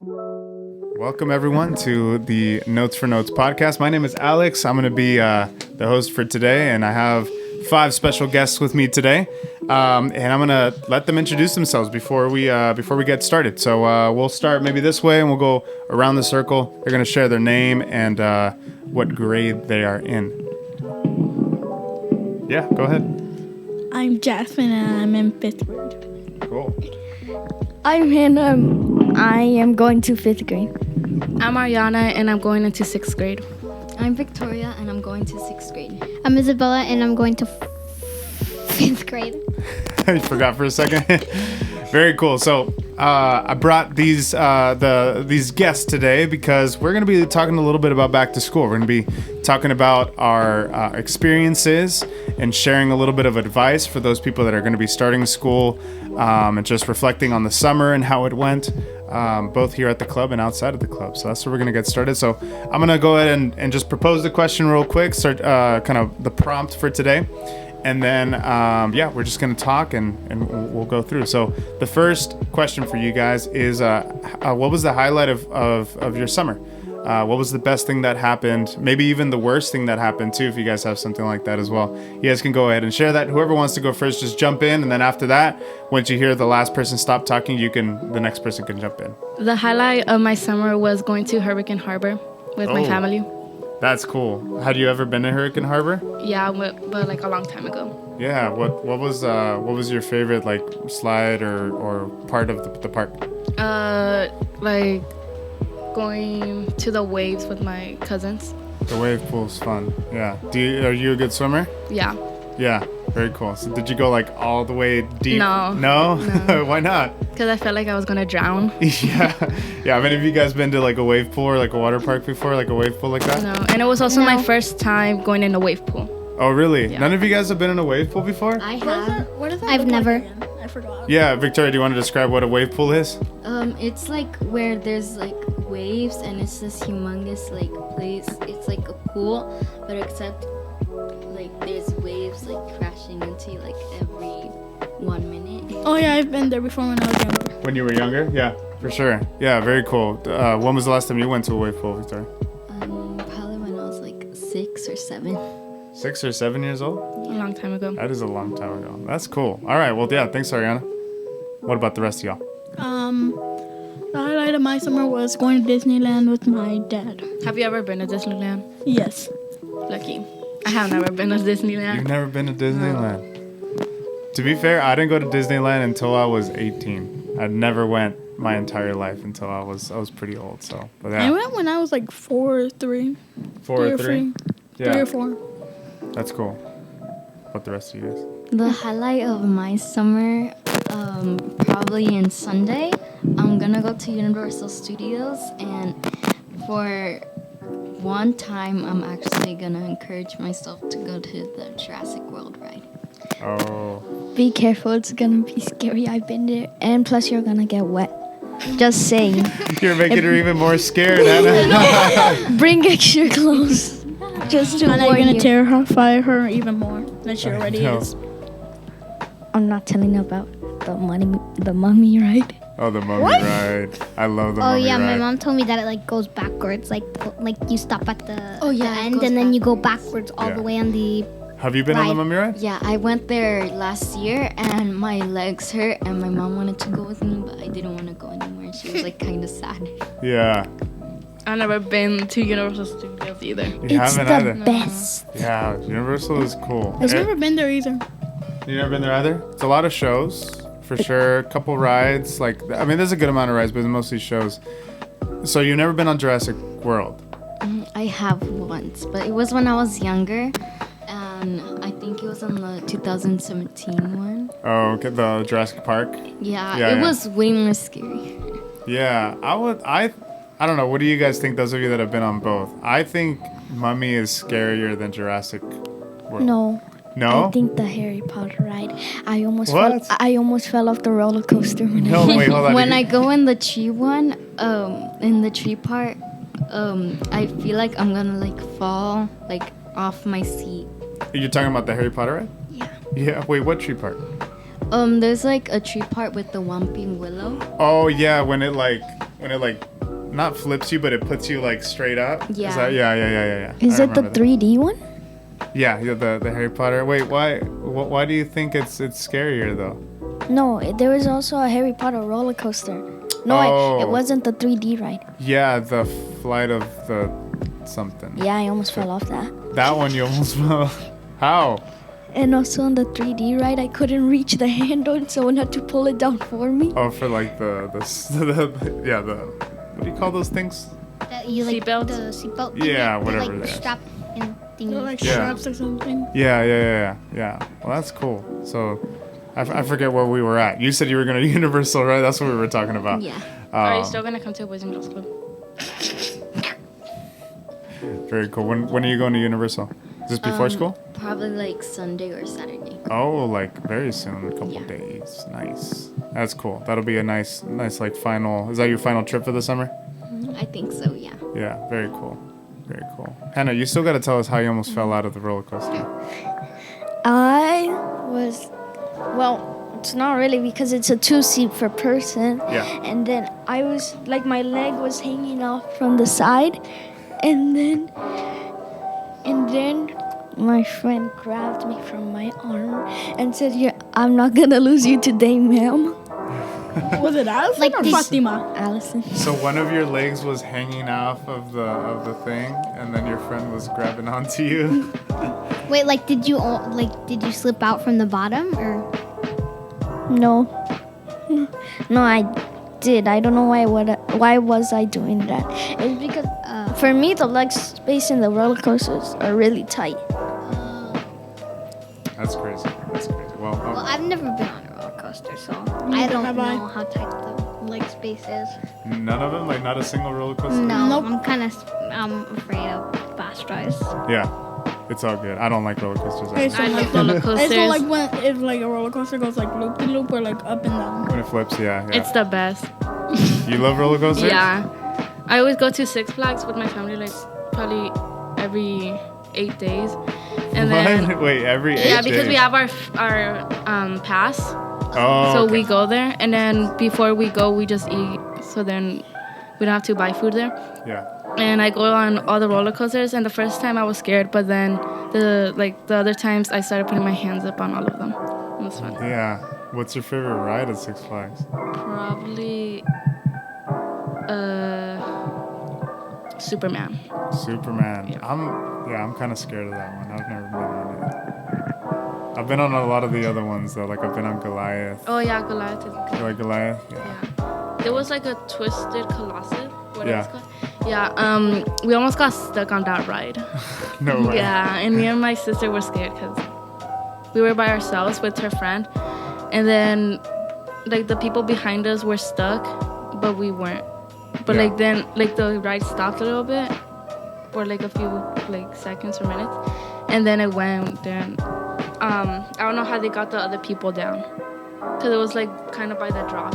Welcome, everyone, to the Notes for Notes podcast. My name is Alex. I'm going to be the host for today, and I have 5 special guests with me today. And I'm going to let them introduce themselves before we get started. So we'll start maybe this way, and we'll go around the circle. They're going to share their name and what grade they are in. Yeah, go ahead. I'm Jasmine, and I'm in 5th grade. Cool. I'm Hannah. I am going to 5th grade. I'm Ariana, and I'm going into 6th grade. I'm Victoria, and I'm going to 6th grade. I'm Isabella, and I'm going to 5th grade. I forgot for a second. Very cool. So I brought these guests today because we're going to be talking a little bit about back to school. We're going to be talking about our experiences and sharing a little bit of advice for those people that are going to be starting school and just reflecting on the summer and how it went, both here at the club and outside of the club. So that's where we're going to get started. So I'm going to go ahead and just propose the question real quick, start kind of the prompt for today. And then, we're just going to talk and we'll go through. So the first question for you guys is, what was the highlight of your summer? What was the best thing that happened? Maybe even the worst thing that happened too, if you guys have something like that as well. You guys can go ahead and share that. Whoever wants to go first, just jump in. And then after that, once you hear the last person stop talking, the next person can jump in. The highlight of my summer was going to Hurricane Harbor with my family. That's cool. Had you ever been to Hurricane Harbor? Yeah, but like a long time ago. Yeah. What was your favorite like slide or part of the park? Like going to the waves with my cousins. The wave pool's fun. Yeah. Are you a good swimmer? Yeah. Yeah. Very cool. So did you go like all the way deep? No. No? Why not? Because I felt like I was gonna drown. Yeah. Have any of you guys been to like a wave pool or like a water park before? Like a wave pool like that? No. And it was also my first time going in a wave pool. Oh, really? Yeah. None of you guys have been in a wave pool before? I have. What is that? I've never. I forgot. Yeah. Victoria, do you want to describe what a wave pool is? It's like where there's like waves and it's this humongous like place. It's like a pool, but except like there's waves like crashing into you like every 1 minute. Oh yeah, I've been there before when I was younger. When you were younger? Yeah, for sure. Yeah, very cool. When was the last time you went to a wave pool, Victoria? Probably when I was like 6 or 7. 6 or 7 years old? A long time ago. That is a long time ago. That's cool. All right. Well, yeah. Thanks, Ariana. What about the rest of y'all? The highlight of my summer was going to Disneyland with my dad. Have you ever been to Disneyland? Yes. Lucky. I have never been to Disneyland. You've never been to Disneyland? To be fair, I didn't go to Disneyland until I was 18. I never went my entire life until I was pretty old. So, but yeah. I went when I was like 4 or 3. 4 or 3? Yeah. 3 or 4. That's cool. What the rest of you guys? The highlight of my summer, probably in Sunday, I'm gonna go to Universal Studios, and for one time, I'm actually gonna encourage myself to go to the Jurassic World ride. Oh. Be careful, it's gonna be scary. I've been there, and plus you're gonna get wet. Just saying. You're making her even more scared, Anna. Bring extra clothes. Just to And I'm warn gonna you. terrify her even more than she already know. is. I'm not telling about the mummy ride. Oh, the mummy ride. I love the Oh mummy yeah, ride. my mom told me that it like goes backwards, like you stop at the, Oh, yeah, the it end goes and then you go backwards all Yeah. the way on the. Have you been on the Ride. mummy ride? Yeah, I went there last year, and my legs hurt, and my mom wanted to go with me, but I didn't want to go anymore. She was like kind of sad. Yeah. I've never been to Universal Studios either. You haven't either. best. Yeah, Universal is cool. I've never been there either. You never been there either? It's a lot of shows, for sure. A couple rides. There's a good amount of rides, but mostly shows. So you've never been on Jurassic World? I have once, but it was when I was younger, and I think it was on the 2017 one. Oh, okay, the Jurassic Park? Yeah, it was way more scary. Yeah, I don't know. What do you guys think, those of you that have been on both? I think Mummy is scarier than Jurassic World. No. No? I think the Harry Potter ride. I almost What? fell off the roller coaster when No, wait, hold on. when I go in the tree one, in the tree part, I feel like I'm gonna like fall like off my seat. You're talking about the Harry Potter ride? Yeah. Yeah. Wait, what tree part? There's like a tree part with the Whomping Willow. Oh yeah, when it not flips you, but it puts you like straight up. Yeah. Is that, yeah. Is I it the remember that. 3D one? Yeah, the Harry Potter. Wait, why do you think it's scarier though? No, there was also a Harry Potter roller coaster. No, Oh. it wasn't the 3D ride. Yeah, the flight of the something. Yeah, I almost fell off that. That one you almost fell. How? And also on the 3D ride, I couldn't reach the handle, and someone had to pull it down for me. Oh, for like the what do you call those things? You Seatbelt? the seatbelt. Yeah, thingy, whatever the, they like are. strap and They're thingy. like Yeah. straps or something. Yeah. Well, that's cool. So, I forget where we were at. You said you were going to Universal, right? That's what we were talking about. Yeah. Are you still gonna come to Boys and Girls Club? Very cool. When are you going to Universal? Is this before school? Probably like Sunday or Saturday. Oh, like very soon, a couple Yeah. days. Nice. That's cool. That'll be a nice like final. Is that your final trip for the summer? I think so, yeah. Yeah. Very cool. Very cool. Hannah, you still got to tell us how you almost fell out of the roller coaster. I was, well, it's not really because it's a 2-seat per person. Yeah. And then I was, like, my leg was hanging off from the side. And then my friend grabbed me from my arm and said, "Yeah, I'm not going to lose you today, ma'am." Was it Allison Like or this- Fatima? Allison. So one of your legs was hanging off of the thing, and then your friend was grabbing onto you. Wait, like, did you slip out from the bottom, or? No. No, I did. I don't know why was I doing that. It's because for me, the leg space in the roller coasters are really tight. That's crazy. That's crazy. Well, Well, I've never been on a roller coaster, so I Neither don't have know I. how tight the leg space is. none of them, like not a single roller coaster. No, Nope. I'm afraid of fast drives. Yeah, it's all good. I don't like roller coasters. It's Either. I love roller It's coasters. not like when if like a roller coaster goes like loop de loop or like up and down. When it flips, yeah. It's the best. You love roller coasters? Yeah. I always go to Six Flags with my family, like probably every 8 days. And then What? Wait, every 8 yeah, because days. we have our pass, Oh, so okay. we go there, and then before we go, we just eat. So then we don't have to buy food there. Yeah. And I go on all the roller coasters, and the first time I was scared, but then the other times I started putting my hands up on all of them. It was fun. Yeah. What's your favorite ride at Six Flags? Probably Superman. Superman. Yeah. I'm kind of scared of that one. I've never been on it. I've been on a lot of the other ones though. Like I've been on Goliath. Oh yeah, Goliath is good. You like Goliath? Yeah. Yeah. There was like a twisted Colossus. What Yeah. it's called. Yeah. We almost got stuck on that ride. No way. Yeah, and me and my sister were scared because we were by ourselves with her friend, and then like the people behind us were stuck, but we weren't. But Yeah. like then like the ride stopped a little bit for like a few like seconds or minutes, and then it went down. I don't know how they got the other people down, because it was like kind of by the drop.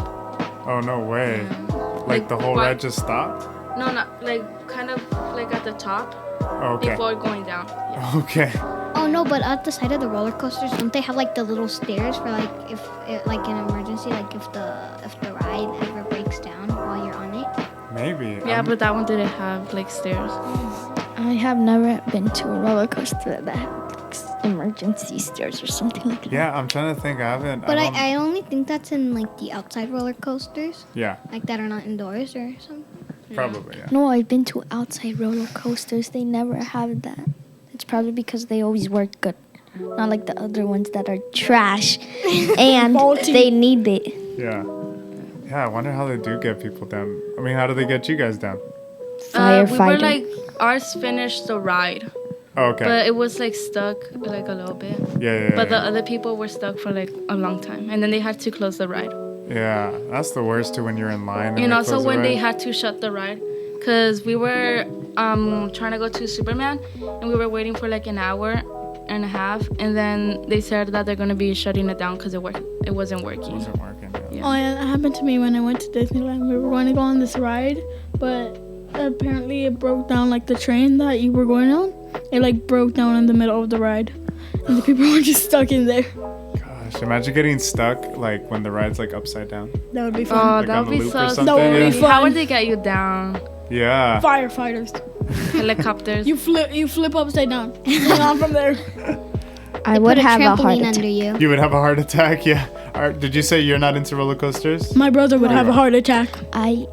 Oh no way. Like Like, the whole what- ride just stopped? No, not like kind of like at the top Okay. before going down. Yeah. Okay. Oh no, but at the side of the roller coasters, don't they have like the little stairs for like if like an emergency, like if the ride ever breaks down while you're on it? Maybe. Yeah, but that one didn't have like stairs. I have never been to a roller coaster that had emergency stairs or something like that. Yeah, I'm trying to think. I haven't. But don't- I only think that's in like the outside roller coasters, Yeah, like that are not indoors or something. probably. Yeah. No, I've been to outside roller coasters. They never have that. It's probably because they always work good. Not like the other ones that are trash and Faulty. they need it. Yeah. Yeah, I wonder how they do get people down. I mean, how do they get you guys down? We Firefighter. were like, ours finished the ride, Oh, okay. but it was like stuck like a little bit. yeah. But the other people were stuck for like a long time, and then they had to close the ride. Yeah, that's the worst too when you're in line. And they also close the when they ride. had to shut the ride, because we were trying to go to Superman, and we were waiting for like an hour and a half, and then they said that they're gonna be shutting it down because it wasn't working. Wasn't working. Yeah. Yeah. Oh yeah, that happened to me when I went to Disneyland. We were going to go on this ride, but apparently it broke down like the train that you were going on. It like broke down in the middle of the ride, and the people were just stuck in there. Gosh, imagine getting stuck like when the ride's like upside down. That would be fun. Oh, Like that on would a be loop so or something, That would be yeah. fun. How would they get you down? Yeah. Firefighters. Helicopters. You flip upside down. Hang on from there. I Put would a have a heart trampoline attack. under you. You would have a heart attack. Yeah. Did you say you're not into roller coasters? My brother would have a heart attack. I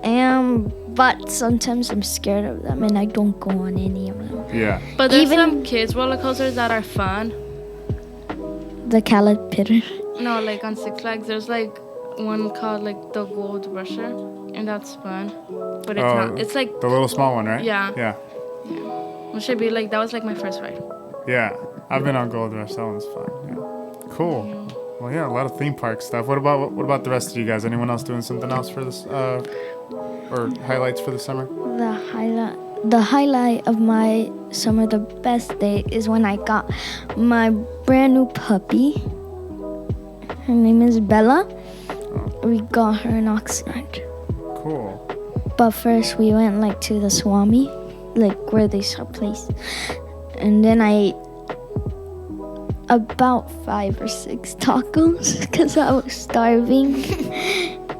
am, but sometimes I'm scared of them and I don't go on any of them. Yeah. But there's Even- some kids roller coasters that are fun. The caterpillar. No, like on Six Flags, there's like one called like the Gold Rusher, and that's fun. But it's not. It's like the little small one, right? Yeah. Yeah. it should be like that was like my first ride. Yeah. I've been on Gold Rush. That one's fun. Yeah. Cool. Well, yeah, a lot of theme park stuff. What about the rest of you guys? Anyone else doing something else for this or highlights for the summer? The highlight of my summer, the best day, is when I got my brand new puppy. Her name is Bella. We got her in Oxnard. Cool. But first we went like to the Swami, like where they sell place. And then I ate about 5 or 6 tacos because I was starving.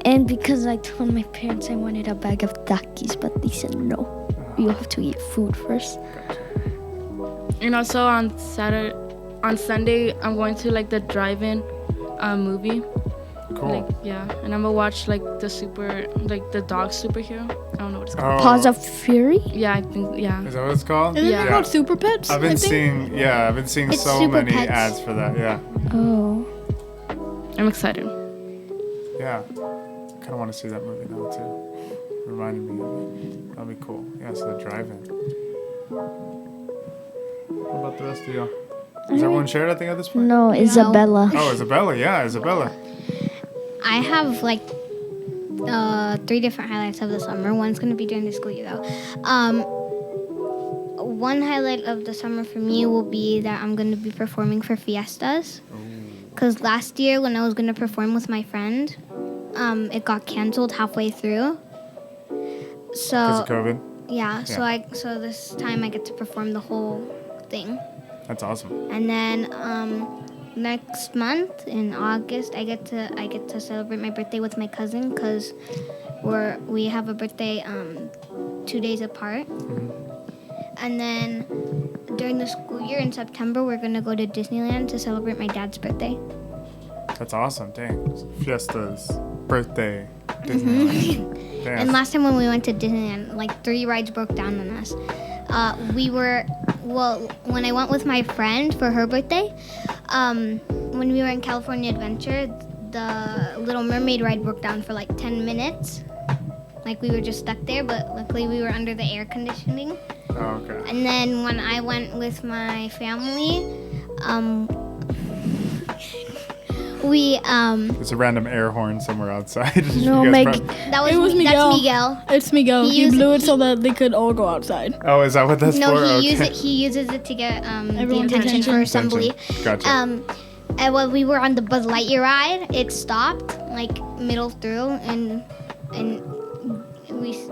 And because I told my parents I wanted a bag of Takis, but they said no. You have to eat food first. And also on Sunday, I'm going to like the drive-in movie. Cool. Like, yeah, and I'm gonna watch like the dog superhero. I don't know what it's called. Paws of Fury? Yeah, I think Is that what it's called? Isn't Yeah. it called Super Pets? I've been I think? seeing It's so Super many Pets. ads for that. Yeah. Oh. I'm excited. Yeah. Kind of want to see that movie now too. Reminded me of it. That'd be cool. Yeah, so the drive-in. What about the rest of y'all? Is everyone shared, I think, at this point? No, Isabella. Oh, Isabella. Yeah, Isabella. I have like 3 different highlights of the summer. One's gonna be during the school year though. One highlight of the summer for me will be that I'm gonna be performing for fiestas. Cause last year when I was gonna perform with my friend, it got canceled halfway through. Because So of COVID. yeah, Yeah. so this time I get to perform the whole thing. That's awesome. And then next month in August, I get to celebrate my birthday with my cousin because we have a birthday 2 days apart. And then during the school year in September, we're gonna go to Disneyland to celebrate my dad's birthday. That's awesome. Dang. Fiesta's birthday. Disneyland. Damn. And last time when we went to Disneyland, like 3 rides broke down on us. When I went with my friend for her birthday, when we were in California Adventure, the Little Mermaid ride broke down for like 10 minutes. Like we were just stuck there, but luckily we were under the air conditioning. Oh, okay. And then when I went with my family, we There's a random air horn somewhere outside. No, You guys Meg. prob- that was It was Miguel. That's Miguel. It's Miguel. He He used- blew it he- so that they could all go outside. Oh, is that what that's No, for? he uses it to get the Everyone's attention for attention. assembly. Gotcha. And when we were on the Buzz Lightyear ride, it stopped like middle through, and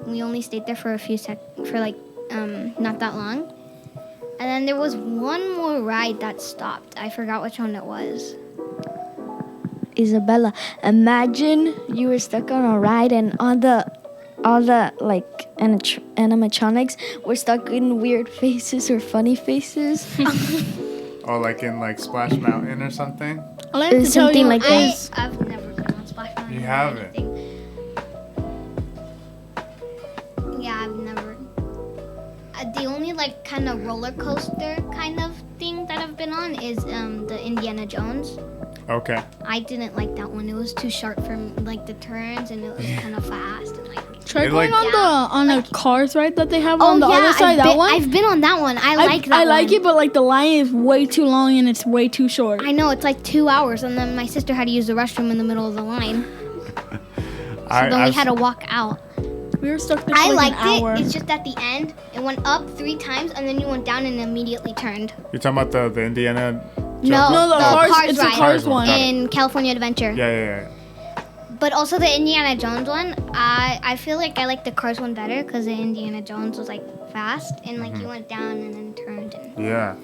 we only stayed there for not that long. And then there was one more ride that stopped. I forgot which one it was. Isabella, imagine you were stuck on a ride and all the like animatronics were stuck in weird faces or funny faces. Oh, like in like Splash Mountain or something? All I have to tell Something you like is I've never been on Splash Mountain. You or haven't? anything. Yeah, I've never. The only like kind of roller coaster kind of thing that I've been on is the Indiana Jones. Okay. I didn't like that one. It was too sharp for like the turns, and it was kind of fast. And like, try It, going like- on the cars ride that they have on the other side. That one. I've been on that one. I like that. I like one. it, but like the line is way too long and it's way too short. I know it's like 2 hours, and then my sister had to use the restroom in the middle of the line, so then we had to walk out. We were stuck there for I like liked an hour. it. It's just at the end, it went up 3 times, and then you went down and immediately turned. You're talking about the Indiana No, no, the the cars. Cars It's a ride. cars Got one. it. In California Adventure. Yeah. But also the Indiana Jones one, I feel like I like the Cars one better because the Indiana Jones was like fast and like you went down and then turned. Yeah.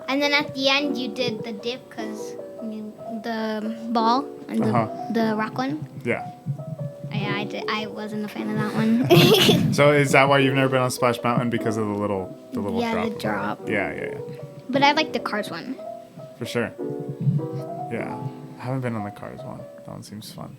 And then at the end you did the dip because the ball and Uh-huh. the rock one. Yeah. Yeah, I wasn't a fan of that one. So is that why you've never been on Splash Mountain because of the little Yeah, drop? the drop. Yeah. But I like the Cars one. For sure. Yeah. I haven't been on the Cars one. That one seems fun.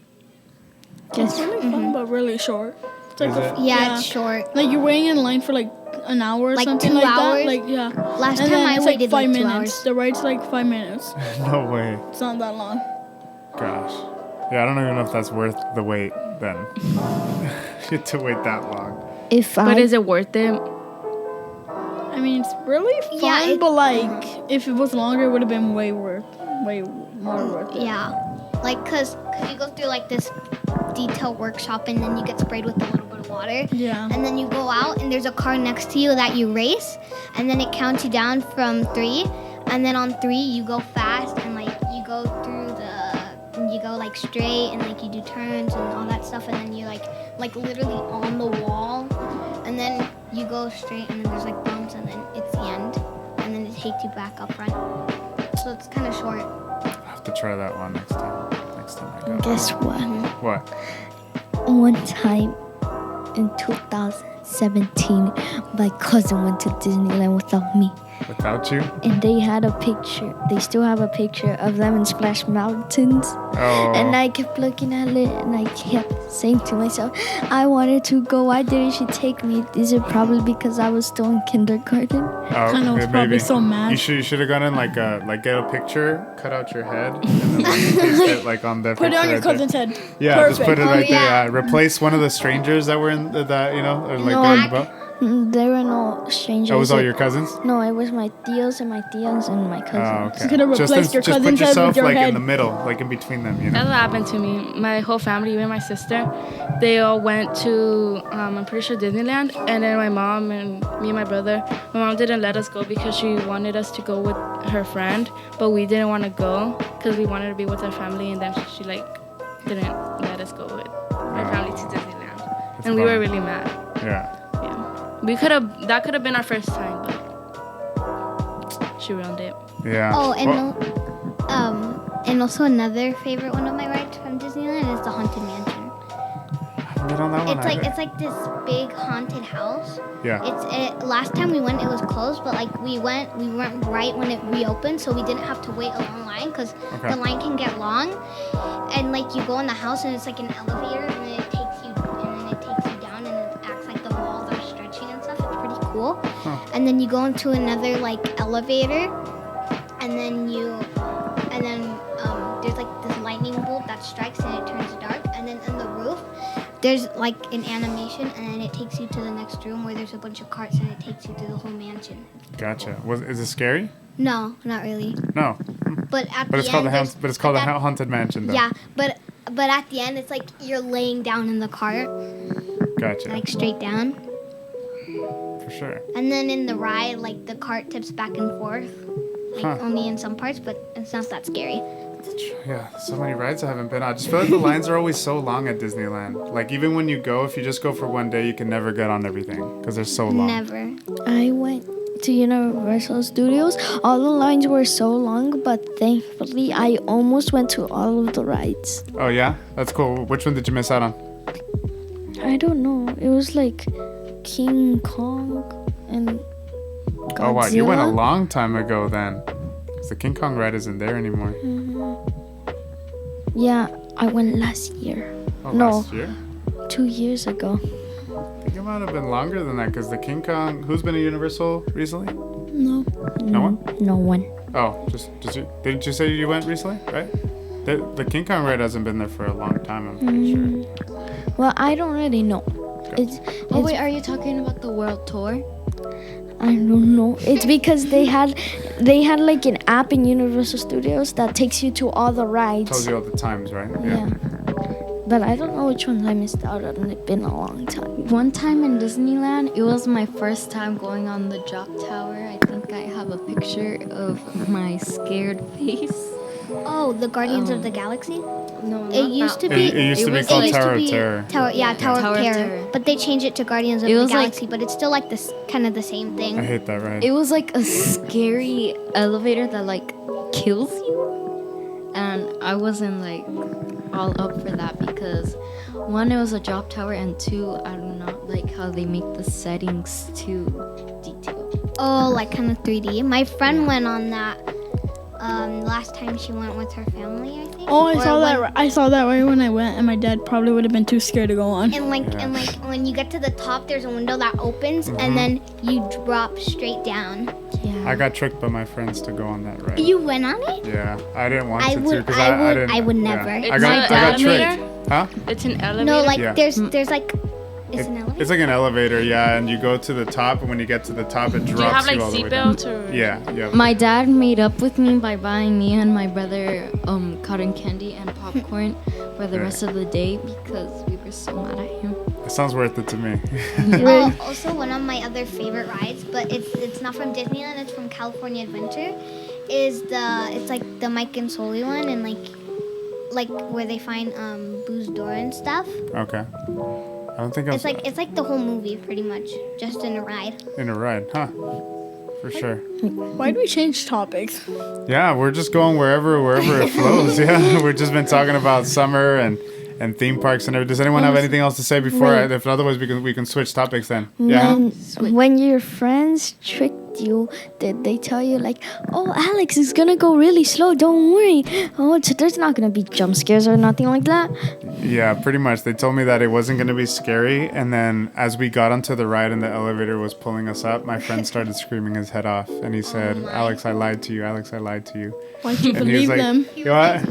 It's really fun, but really short. It's like Is it? Yeah, it's short. Like you're waiting in line for like an hour or Like something 2 like hours? that. Like yeah. Last And time then I it's waited like 5 like 2 minutes. hours. The ride's like 5 minutes. No way. It's not that long. Gosh. Yeah, I don't even know if that's worth the wait then. You have to wait that long. But is it worth it? I mean, it's really fun, Yeah, but like if it was longer, it would have been way more worth it. Yeah. Like, cause you go through like this detail workshop and then you get sprayed with a little bit of water. Yeah. And then you go out and there's a car next to you that you race, and then it counts you down from 3, and then on 3 you go fast and like you go like straight and like you do turns and all that stuff, and then you like literally on the wall, and then you go straight and then there's like bumps and then it's the end, and then it takes you back up front. So it's kind of short. I'll have to try that one next time. Next time I go. Guess what? What? One time in 2017, my cousin went to Disneyland without me. Without you? And they had a picture. They still have a picture of them in Splash Mountains. Oh. And I kept looking at it and I kept saying to myself, I wanted to go. Why didn't she take me? Is it probably because I was still in kindergarten? Oh, Kind of was probably so mad. You should have gone in like get a picture, cut out your head, and then like, paste it like on the Put it picture on your right there. cousin's head. Yeah, Perfect. just put it right yeah. there. Replace one of the strangers that were in that, you know, or like No, they're in the boat. There were no strangers. That was all your cousins? No, it was my tios and my tias and my cousins. Oh, okay. You could have replaced your just cousin's put head yourself with your like head. in the middle, like in between them, you know. That's what happened to me. My whole family, even my sister, they all went to, I'm pretty sure Disneyland. And then my mom and me and my brother, my mom didn't let us go because she wanted us to go with her friend. But we didn't want to go because we wanted to be with our family. And then she like didn't let us go with my family to Disneyland. And we were really mad. Yeah. That could have been our first time, but she ruined it. Yeah. Oh, and Well, and also another favorite one of my rides from Disneyland is the Haunted Mansion. I haven't been on that one either. It's like this big haunted house. Yeah. Last time we went, it was closed, but like we went right when it reopened, so we didn't have to wait a long line because Okay. the line can get long. And like you go in the house and it's like an elevator, and then it takes you down, and it acts like the walls are stretching and stuff. It's pretty cool. Huh. And then you go into another like elevator, and then there's like this lightning bolt that strikes and it turns dark, and then in the roof there's like an animation, and then it takes you to the next room where there's a bunch of carts, and it takes you through the whole mansion. Gotcha. Is it scary? No, not really. No. But at But the it's called end, the Haunted Mansion though. yeah. But at the end, it's like you're laying down in the cart, Gotcha. like straight down. For sure. And then in the ride, like the cart tips back and forth, like Huh. only in some parts, but it's not that scary. Yeah, so many rides I haven't been on. I just feel like the lines are always so long at Disneyland. Like even when you go, if you just go for one day, you can never get on everything because they're so long. Never. I went to Universal Studios. All the lines were so long, but thankfully I almost went to all of the rides. Oh yeah, that's cool. Which one did you miss out on? I don't know. It was like King Kong and Godzilla. Oh wow, you went a long time ago then. Because the King Kong ride isn't there anymore. Yeah, I went last year. Oh, No. last year? 2 years ago. I think it might have been longer than that because the King Kong. Who's been to Universal recently? No. No one? No one. Oh, just you. Didn't you say you went recently? Right? The King Kong ride hasn't been there for a long time. I'm pretty sure. Well, I don't really know. It's Oh wait, are you talking about the world tour? I don't know. It's because they had like an app in Universal Studios that takes you to all the rides. Tells you all the times, right? Yeah. But I don't know which ones I missed out on. It's been a long time. One time in Disneyland, it was my first time going on the Jock Tower. I think I have a picture of my scared face. Oh, the Guardians of the Galaxy? No, It used to be. It used to be was called like- Tower of Terror. Tower of Tower of Terror. Terror. But they changed it to Guardians of It the was like- Galaxy, but it's still like this kind of the same thing. I hate that ride. It was like a scary elevator that like kills you. And I wasn't like all up for that because One, it was a drop tower, and two, I do not like how they make the settings too detailed. Oh, like kind of 3D. My friend went on that last time she went with her family, I think. Oh, I saw that. I saw that right when I went, and my dad probably would have been too scared to go on. And like when you get to the top, there's a window that opens, and then you drop straight down. Yeah. I got tricked by my friends to go on that ride. You went on it? Yeah, I didn't want I to would- because I would- didn't. I would never. Yeah. It's I got elevator? tricked. Huh? It's an elevator. No, like Yeah. there's like it's an elevator. It's like an elevator, yeah, and you go to the top, and when you get to the top, it drops Do you have like all the way down. seatbelts or? Yeah, yeah. My dad made up with me by buying me and my brother cotton candy and popcorn for the rest of the day because we were so mad at him. It sounds worth it to me. Also, one of my other favorite rides, but it's not from Disneyland. It's from California Adventure. It's like the Mike and Sully one, and like where they find Boo's door and stuff. Okay. I don't think I was It's like the whole movie pretty much, just in a ride. in a ride, huh? For sure. Why do we change topics? Yeah, we're just going wherever it flows. Yeah, we've just been talking about summer and theme parks and everything. Does anyone have anything else to say before? If otherwise, we can switch topics then. Yeah. When your friends tricked you, did they tell you like, oh, Alex is gonna go really slow, don't worry. Oh, there's not gonna be jump scares or nothing like that? Yeah, pretty much. They told me that it wasn't going to be scary, and then as we got onto the ride and the elevator was pulling us up, my friend started screaming his head off, and he said, "Alex, I lied to you. Alex, I lied to you." Why'd you And he was believe like, them?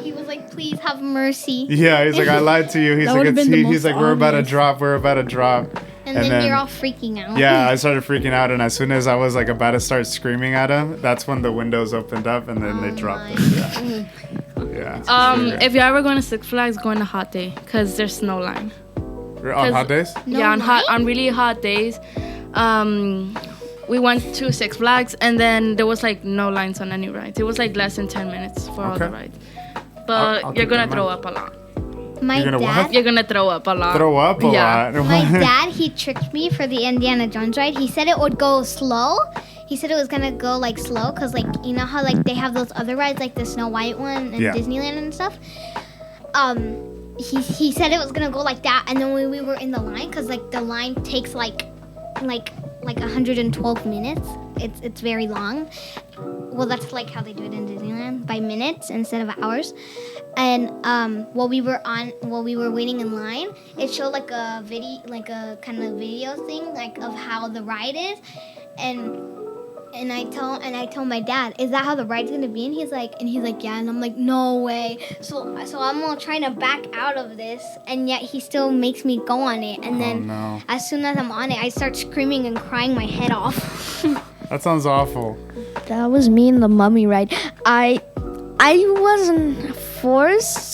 He was like, please have mercy. Yeah, he's like, "I lied to you." He's That like, would've been the he's most like, "We're about to obvious. drop. We're about to drop." And then you're all freaking out. Yeah, I started freaking out, and as soon as I was like about to start screaming at him, that's when the windows opened up, and then they dropped us. Yeah. Yeah. If you're ever going to Six Flags, go on a hot day because there's no line. On hot days? Yeah, on really hot days. We went to Six Flags and then there was like no lines on any rides. It was like less than 10 minutes for all the Okay. rides. But I'll you're keep gonna that in throw mind. up a lot. My You're gonna dad, what? You're gonna throw up a lot. Throw up a Yeah. lot. my dad, he tricked me for the Indiana Jones ride. He said it would go slow. He said it was gonna go like slow, cause like you know how like they have those other rides like the Snow White one and Yeah. Disneyland and stuff. He said it was gonna go like that, and then when we were in the line, cause like the line takes like 112 minutes. It's very long. Well, that's like how they do it in Disneyland, by minutes instead of hours. And while we were waiting in line, it showed like a video, like a kind of video thing, like of how the ride is, and I told my dad, is that how the ride's gonna be? And he's like, yeah. And I'm like, no way. So I'm all trying to back out of this, and yet he still makes me go on it. And then no. as soon as I'm on it, I start screaming and crying my head off. That sounds awful. That was me in the mummy ride. I wasn't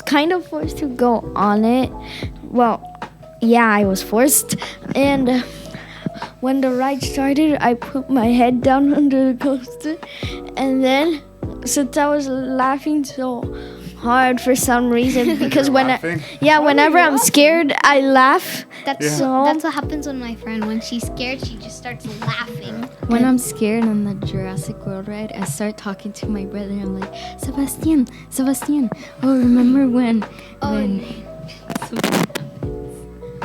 kind of forced to go on it. Well, yeah, I was forced. And when the ride started, I put my head down under the coaster. And then, since I was laughing so hard for some reason, because whenever I'm scared, I laugh. That's what happens with my friend. When she's scared, she just starts laughing. When I'm scared on the Jurassic World ride, I start talking to my brother. I'm like, Sebastian, oh, remember when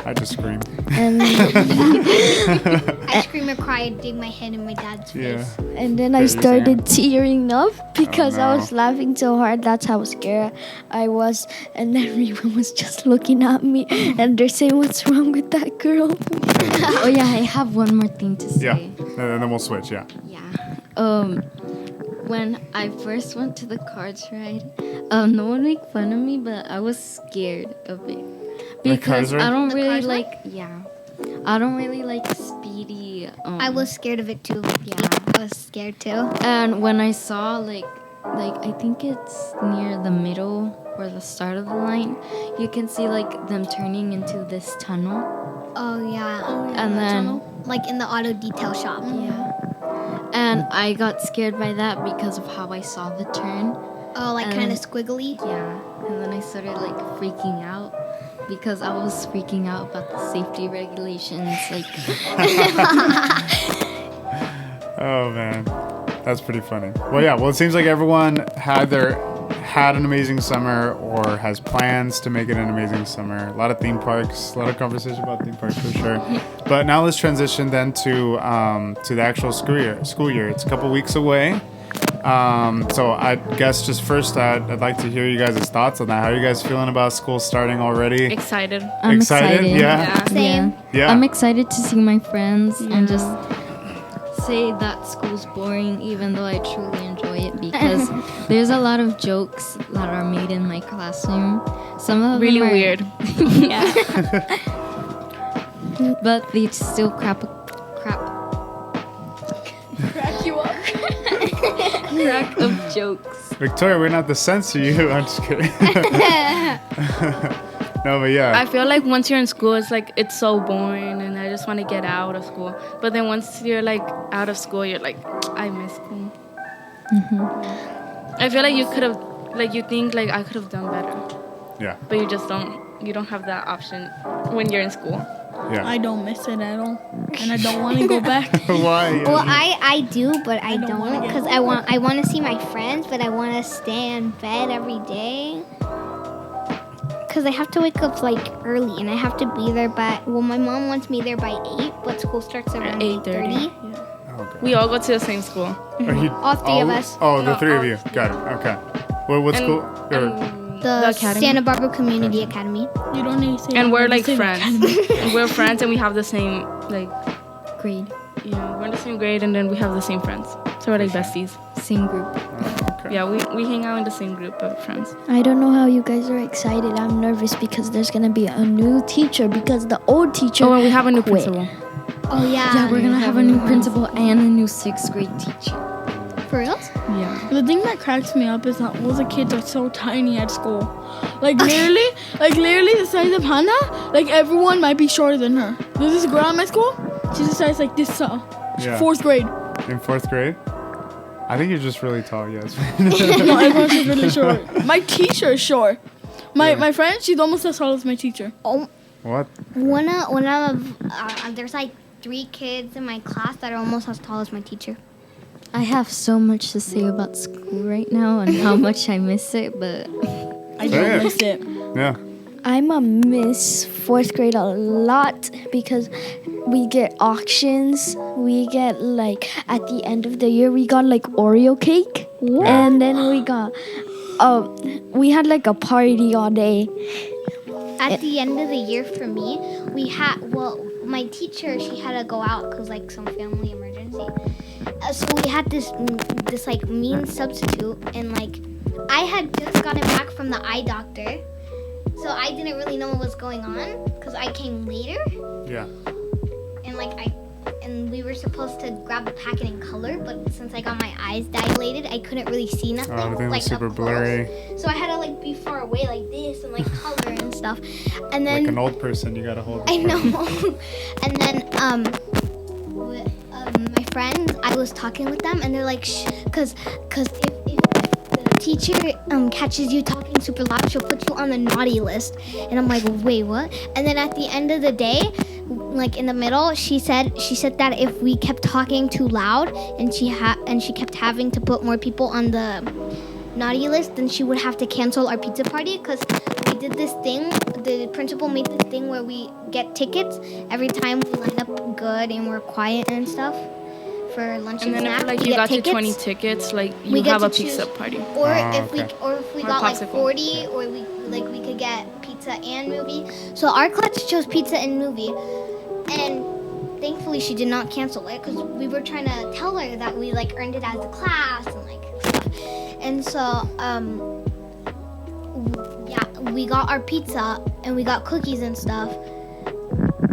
I just screamed. And I scream and cry and dig my head in my dad's Yeah. face. And then I started tearing up because I no. was laughing so hard. That's how scared I was. And everyone was just looking at me and they're saying, what's wrong with that girl? oh yeah, I have one more thing to say. Yeah. And then we'll switch. Yeah. Yeah. When I first went to the Cards ride, no one made fun of me, but I was scared of it. Because I don't really like, I don't really like speedy. I was scared of it too. Yeah. I was scared too. And when I saw like I think it's near the middle or the start of the line, you can see like them turning into this tunnel. Oh yeah. And then Like in the auto detail shop. yeah. And I got scared by that because of how I saw the turn. Oh, like And kind then- of squiggly. Yeah. And then I started like freaking out because I was freaking out about the safety regulations. Like Oh man, that's pretty funny. Well, yeah. Well, it seems like everyone had had an amazing summer or has plans to make it an amazing summer. A lot of theme parks, a lot of conversation about theme parks for sure. But now let's transition then to the actual school year. It's a couple weeks away. So I guess just first I'd like to hear you guys' thoughts on that. How are you guys feeling about school starting already? Excited. I'm excited. Yeah. Same. Yeah. I'm excited to see my friends and just say that school's boring, even though I truly enjoy it, because there's a lot of jokes that are made in my classroom. Some of them Really are weird. Yeah. But they still crack of jokes. Victoria, we're not to censor you. I'm just kidding. No, but yeah. I feel like once you're in school, it's like it's so boring, and I just want to get out of school. But then once you're like out of school, you're like, I miss school. I feel like you could have, like, you think like I could have done better, Yeah. but you just don't. You don't have that option when you're in school. Yeah. I don't miss it at all, and I don't want to go back. Why? Well, I do, but I don't wanna don't get because I want to see my friends, but I want to stay in bed every day. Because I have to wake up like early, and I have to be there by. Well, my mom wants me there by 8, but school starts around 8:30. Okay. We all go to the same school. Are you, All three of us. Oh, the No, three of all- you. Got it. Okay. Well, what school? Or, The academy. Santa Barbara Community Academy. You don't need to say. And that, we're just like say the friends. academy. And we're friends, and we have the same like, Grade. we're in the same grade, and then we have the same friends. So we're like besties. Same group. okay. Yeah, we hang out in the same group of friends. I don't know how you guys are excited. I'm nervous because there's gonna be a new teacher because the old teacher. Oh, and we have a new quit. principal. Oh yeah. Yeah, we're gonna have a new principal and a new 6th grade teacher. For real? Yeah. The thing that cracks me up is that all the kids are so tiny at school. Like literally the size of Hannah. Like everyone might be shorter than her. There's this girl at my school. She's the size like this tall. Yeah. 4th grade. In 4th grade? I think you're just really tall, yes. No, everyone's just really short. My teacher is short. My friend, she's almost as tall as my teacher. Oh, What? one of there's like 3 kids in my class that are almost as tall as my teacher. I have so much to say about school right now and how much I miss it, but I Say don't it. miss it. Yeah. I'm a miss 4th grade a lot because we get auctions. We get like at the end of the year we got like Oreo cake, and then we had like a party all day. At the end of the year for me, my teacher, she had to go out because like some family emergency. So we had this like mean substitute, and like I had just gotten back from the eye doctor, so I didn't really know what was going on because I came later, Yeah. and we were supposed to grab a packet in color, but since I got my eyes dilated, I couldn't really see nothing. Oh, everything like was super up close. blurry. So I had to like be far away like this and like color and stuff, and then Like an old person, you gotta hold it. I know. And then my friends, I was talking with them, and they're like, cause if the teacher catches you talking super loud, she'll put you on the naughty list. And I'm like, wait, what? And then at the end of the day, like in the middle, she said that if we kept talking too loud, and she kept having to put more people on the naughty list, then she would have to cancel our pizza party because we did this thing. The principal made this thing where we get tickets every time we line up good and we're quiet and stuff for lunch And and, then snacks. if like we you get got to tickets. 20 tickets, like We you get have to a pizza choose. party. Or Oh, if okay. we Or got like popsicle. 40, or we could get pizza and movie. So our class chose pizza and movie, and thankfully she did not cancel it because we were trying to tell her that we like earned it as a class and like stuff. And so we got our pizza and we got cookies and stuff.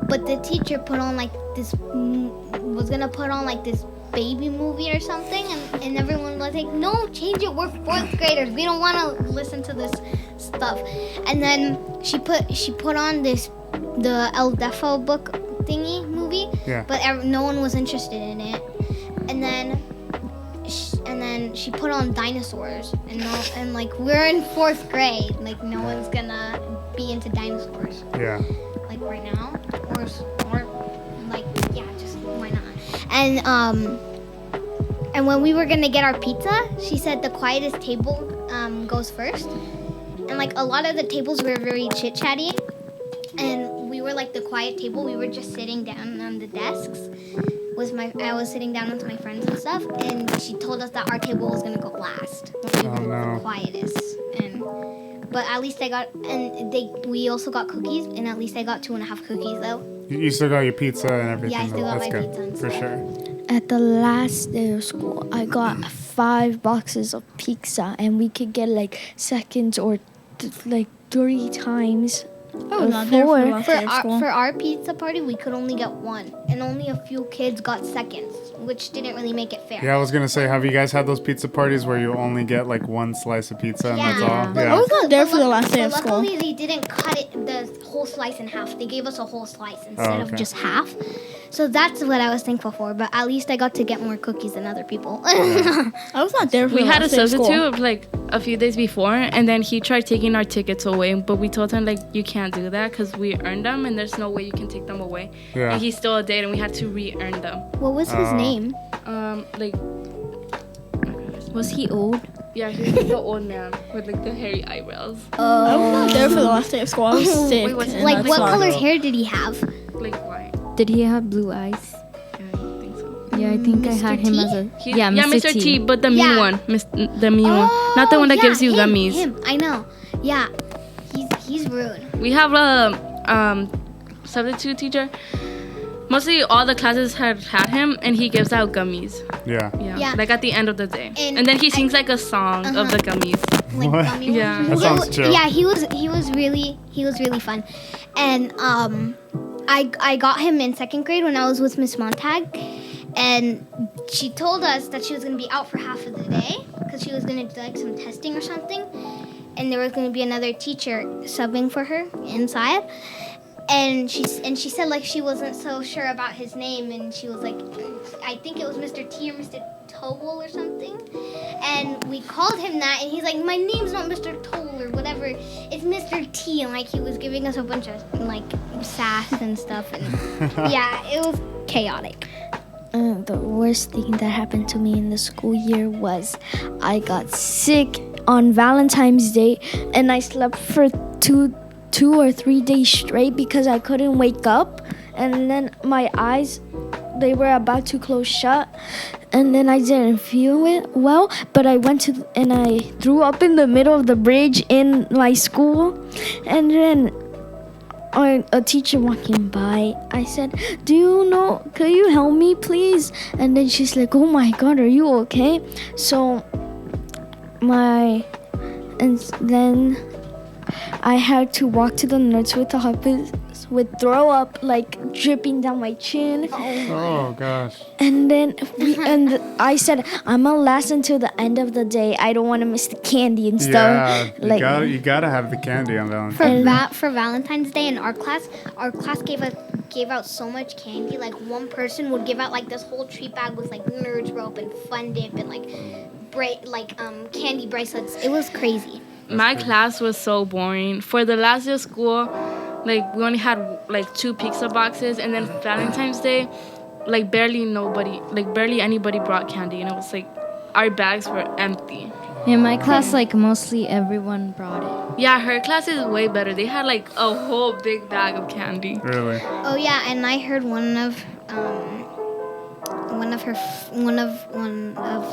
But the teacher put on like was gonna put on like this baby movie or something, and everyone was like, no, change it, we're 4th graders, we don't want to listen to this stuff. And then she put on the El Defo book thingy movie, Yeah. but no one was interested in it. And then she put on dinosaurs, and like we're in 4th grade, like no one's gonna be into dinosaurs Yeah. like right now, or like yeah, just why not? And when we were gonna get our pizza, she said the quietest table goes first, and like a lot of the tables were very chit chatty, and we were like the quiet table. We were just sitting down on the desks. I was sitting down with my friends and stuff, and she told us that our table was gonna go last. No. Quietest, but at least we also got cookies, and at least I got 2.5 cookies though. You still got your pizza and everything. Yeah, I still got That's my good, pizza and for stuff. sure. At the last day of school, I got 5 boxes of pizza, and we could get like seconds or like 3 times. I was not there for the last day of school. For our pizza party, we could only get 1, and only a few kids got seconds, which didn't really make it fair. Yeah, I was gonna say, have you guys had those pizza parties where you only get like 1 slice of pizza and that's all? But I was not there for the last day of school. Luckily, they didn't cut the whole slice in half. They gave us a whole slice instead of okay. just half. So that's what I was thankful for. But at least I got to get more cookies than other people. I was not there for We the had a last day of school. substitute like a few days before, and then he tried taking our tickets away, but we told him like you can't do that because we earned them, and there's no way you can take them away. Yeah. And he still did, and we had to re-earn them. What was his name? Like Was he old? yeah, he was like the old man with like the hairy eyebrows. I was not there for the last day of school. I was sick. Wait, what's his and Like, I what saw- color's hair did he have? Like white. Did he have blue eyes? Yeah, I don't think so. Yeah, I think I Mr. had him T? as a Yeah, Mr. T, but the mean Yeah. one, the mean one, not the one that gives you him, gummies. Him, I know. Yeah, he's rude. We have a substitute teacher. Mostly all the classes had him, and he gives out gummies. Yeah. Yeah. Like at the end of the day, And and then he sings like a song of the gummies. Like What? gummy Yeah. ones. That sounds chill. Yeah, he was really fun, and I got him in 2nd grade when I was with Miss Montag, and she told us that she was gonna be out for half of the day because she was gonna do like some testing or something, and there was gonna be another teacher subbing for her inside. And she said like she wasn't so sure about his name, and she was like, I think it was Mr. T or Mr. Toll or something. And we called him that, and he's like, my name's not Mr. Toll or whatever, it's Mr. T. And like he was giving us a bunch of like sass and stuff, and yeah, it was chaotic. The worst thing that happened to me in the school year was I got sick on Valentine's Day, and I slept for two or 3 days straight because I couldn't wake up, and then my eyes, they were about to close shut, and then I didn't feel it well, but I went to and I threw up in the middle of the bridge in my school, and then a teacher walking by, I said, could you help me please? And then she's like, oh my god, are you okay? So then I had to walk to the nurse with the hospital with throw up like dripping down my chin. Oh gosh. And then I said, I'm gonna last until the end of the day. I don't want to miss the candy and stuff. Yeah, you gotta have the candy on Valentine's. For Valentine's Day in our class gave out so much candy. Like one person would give out like this whole treat bag with like Nerds rope and Fun Dip and like candy bracelets. It was crazy. My class was so boring. For the last day of school, like we only had like 2 pizza boxes, and then Valentine's Day, like barely anybody brought candy, and it was like our bags were empty. In my class, like mostly everyone brought it. Yeah, her class is way better. They had like a whole big bag of candy. Really? Oh yeah, and I heard one of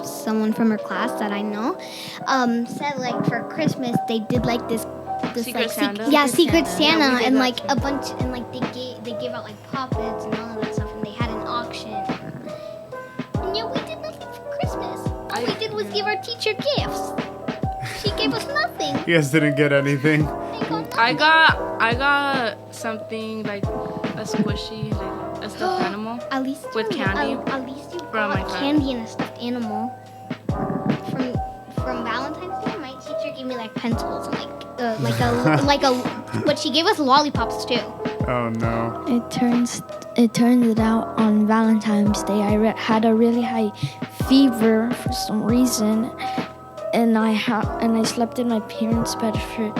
someone from her class that I know said like for Christmas they did like this Secret like Santa? Secret Yeah, Santa we did and that like too. a bunch and like they gave out like puppets and all of that stuff, and they had an auction. And yeah, we did nothing for Christmas. All we did was give our teacher gifts. She gave us nothing. You guys didn't get anything? They got nothing. I got something like a squishy, like a stuffed animal. At least With candy At least you from my got class. candy and a stuffed animal. From Valentine's Day, my teacher gave me like pencils and but she gave us lollipops too. Oh no. It turns out on Valentine's Day I had a really high fever for some reason, and I slept in my parents' bed for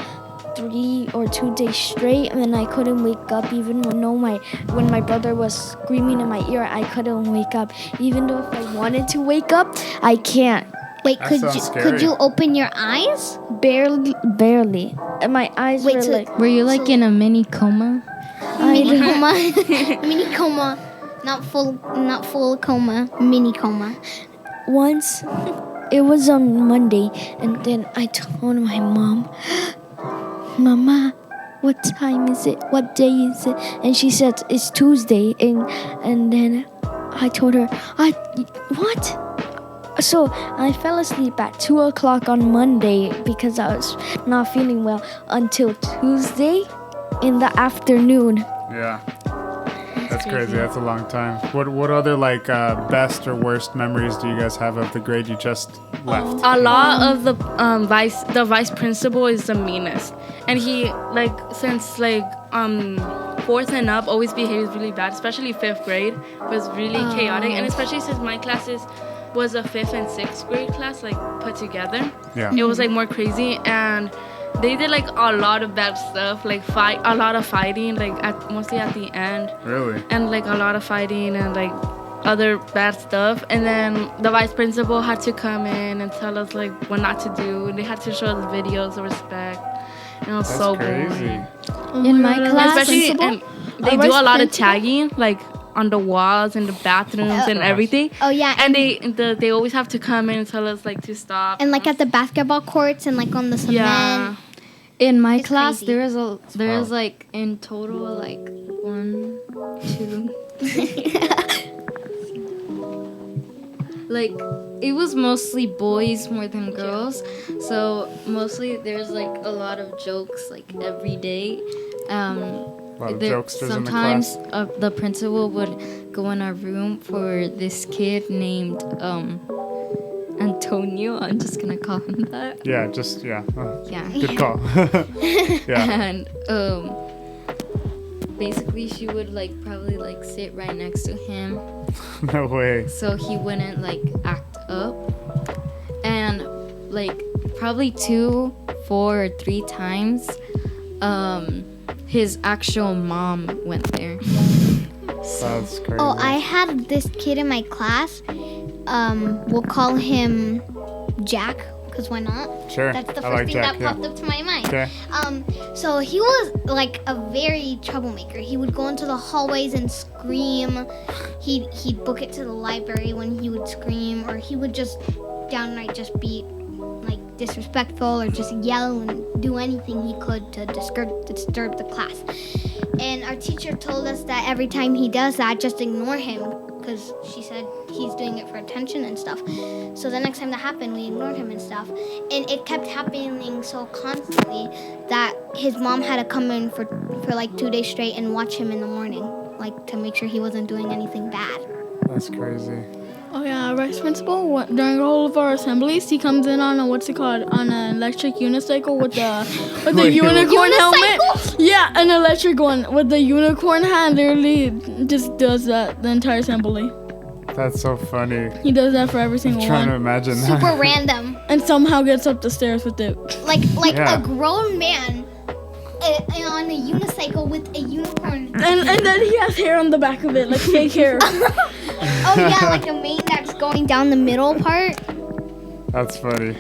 3 or 2 days straight, and then I couldn't wake up even when my brother was screaming in my ear. I couldn't wake up even though if I wanted to wake up, I can't. Wait, That could sounds you scary. could you open your eyes? Barely. And my eyes Wait, were so- like, Were you like in a mini coma? Mini coma, mini coma, not full coma, mini coma. once it was on Monday, and then I told my mom, Mama, what time is it? What day is it? And she said it's Tuesday, and then I told her, what? So I fell asleep at 2:00 on Monday because I was not feeling well until Tuesday in the afternoon. Yeah. That's crazy. That's a long time. What other like best or worst memories do you guys have of the grade you just left? A lot of the vice principal is the meanest, and he like since like fourth and up always behaves really bad, especially fifth grade was really chaotic, and especially since my classes was a fifth and sixth grade class like put together. Yeah. It was like more crazy, and they did like a lot of bad stuff, like a lot of fighting, like mostly at the end, Really? and like a lot of fighting and like other bad stuff. And then the vice principal had to come in and tell us like what not to do, and they had to show us videos of respect. And it was That's so crazy. boring. In my God, class, Especially, and they do a lot of tagging, like on the walls and the bathrooms and everything. Oh yeah, And they always have to come in and tell us like to stop. and like at the basketball courts and like on the cement. yeah. in my It's class, crazy. there's like in total like 1, 2. Like it was mostly boys more than girls, so mostly there's like a lot of jokes like every day. A lot of jokesters in the sometimes class. the principal would go in our room for this kid named Antonio. I'm just gonna call him that. Yeah, just yeah. Yeah. Good call. Yeah. And basically she would like probably like sit right next to him No way. so he wouldn't like act up. And like probably 2, 4, or 3 times his actual mom went there. That's crazy. Oh, I had this kid in my class. We'll call him Jack, because why not? Sure. That's the I first like thing Jack, that yeah. popped up to my mind. Okay. So he was like a very troublemaker. He would go into the hallways and scream. He'd book it to the library when he would scream, or he would just downright just be like disrespectful or just yell and do anything he could to disturb the class. And our teacher told us that every time he does that, just ignore him, because she said he's doing it for attention and stuff. So the next time that happened, we ignored him and stuff. And it kept happening so constantly that his mom had to come in for like 2 days straight and watch him in the morning, like to make sure he wasn't doing anything bad. That's crazy. Oh yeah, our vice principal during all of our assemblies, he comes in on on an electric unicycle with the Wait, unicorn helmet. Unicycle? Yeah, an electric one with the unicorn hat. Literally, just does that the entire assembly. That's so funny. He does that for every single Trying to one, imagine Super that. random. and somehow gets up the stairs with it. Like Yeah. a grown man on a unicycle with a unicorn. And then he has hair on the back of it, like fake hair. Oh yeah, like a mane that's going down the middle part. That's funny.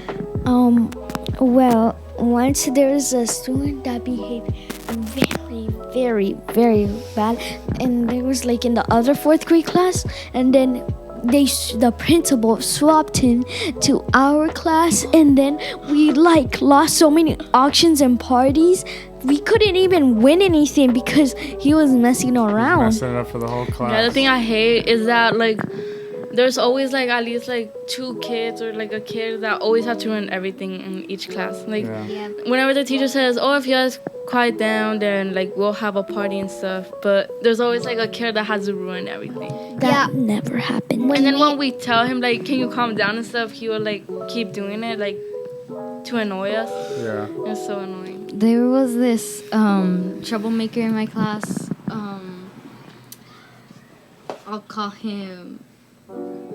Well, once there was a student that behaved very, very, very bad, and there was like in the other 4th grade class, and then the principal swapped him to our class, and then we like lost so many auctions and parties. We couldn't even win anything because he was messing around. Messing it up for the whole class. The other thing I hate is that like there's always like at least like 2 kids or like a kid that always have to run everything in each class. Like Yeah. whenever the teacher says, "Oh, if you guys quiet down, then like we'll have a party and stuff," but there's always like a kid that has to ruin everything. That never happened. And then when we tell him like, "Can you calm down and stuff," he will like keep doing it like to annoy us. Yeah. It's so annoying. There was this troublemaker in my class. I'll call him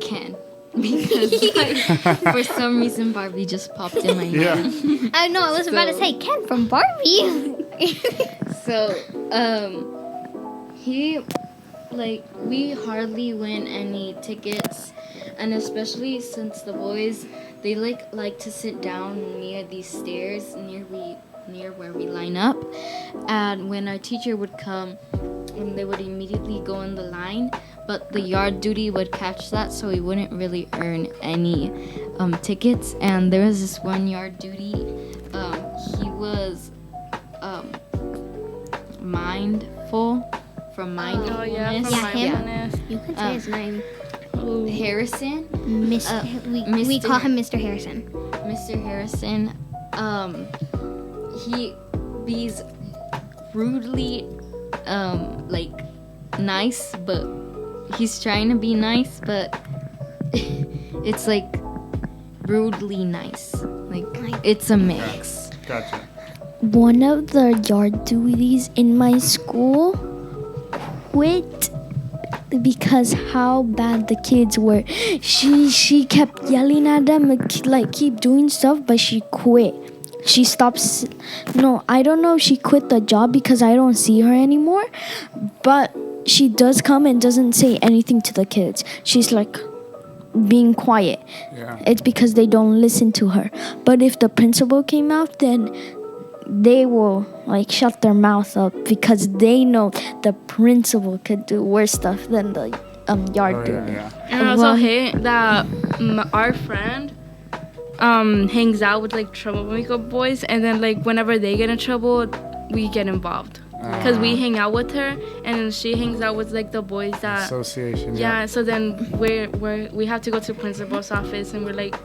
Ken because like, for some reason Barbie just popped in my mind. Yeah. I know, I was about to So- say Ken from Barbie. So he like we hardly win any tickets and especially since the boys, they like to sit down near these stairs near where we line up, and when our teacher would come, they would immediately go in the line, but the yard duty would catch that, so we wouldn't really earn any tickets. And there was this one yard duty. He was mindful from mindfulness. Oh yeah, from Yeah, him. mindfulness. You could say his name. Harrison. We call him Mr. Harrison. Mr. Harrison. He's rudely nice, but he's trying to be nice, but it's like rudely nice. Like it's a mix. Gotcha. One of the yard duties in my school quit because how bad the kids were. She kept yelling at them, like keep doing stuff, but she quit. She stops. No, I don't know if she quit the job because I don't see her anymore, but she does come and doesn't say anything to the kids. She's like being quiet. Yeah. It's because they don't listen to her. But if the principal came out, then they will like shut their mouth up because they know the principal could do worse stuff than the yard Oh, duty. yeah. And I also hate that our friend hangs out with like troublemaker boys, and then like whenever they get in trouble, we get involved because we hang out with her, and then she hangs out with like the boys that. Association. Yeah, so then we have to go to the principal's office, and we're like,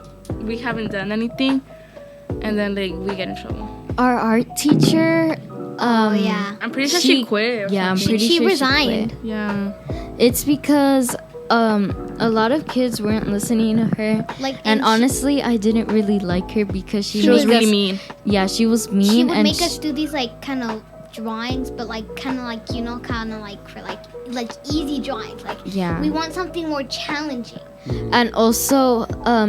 we haven't done anything, and then like we get in trouble. Our art teacher. Yeah. I'm pretty sure she quit. Yeah, I'm She- pretty she sure resigned. She quit. Yeah. It's because a lot of kids weren't listening to her, and she- honestly, I didn't really like her because she She was made really us- mean. Yeah, she was mean. She would and make us do these like kind of drawings, but like kind of like kind of like for like easy drawings. Like Yeah. we want something more challenging. and also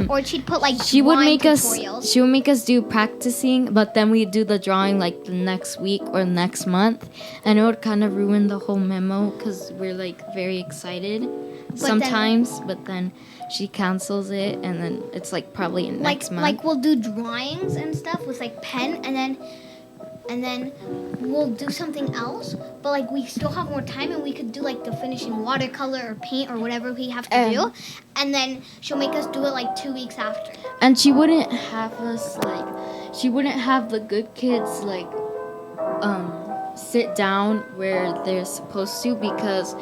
Or she'd put like she would drawing make tutorials. us do practicing, but then we do the drawing like the next week or next month, and it would kind of ruin the whole memo because we're like very excited sometimes, but then she cancels it, and then it's like probably next month. Like we'll do drawings and stuff with like pen, and then we'll do something else, but like we still have more time, and we could do like the finishing watercolor or paint or whatever we have to do, and then she'll make us do it like 2 weeks after. And she wouldn't have us she wouldn't have the good kids sit down where they're supposed to, because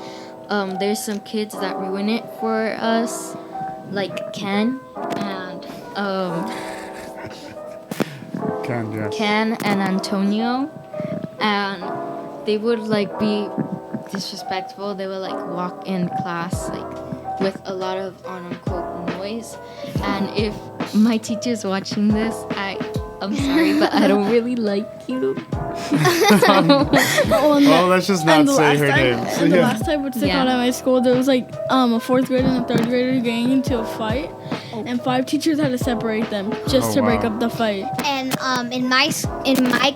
there's some kids that ruin it for us, like Ken and Ken and Antonio, and they would like be disrespectful. They would like walk in class like with a lot of unquote noise, and if my teacher's watching this, I'm sorry, but I don't really like you. Well, let's just not say her name. So, And the yeah. last time we took Yeah. out at my school, there was like a fourth grader and a third grader getting into a fight, and 5 teachers had to separate them just Oh, to break wow. up the fight. And in my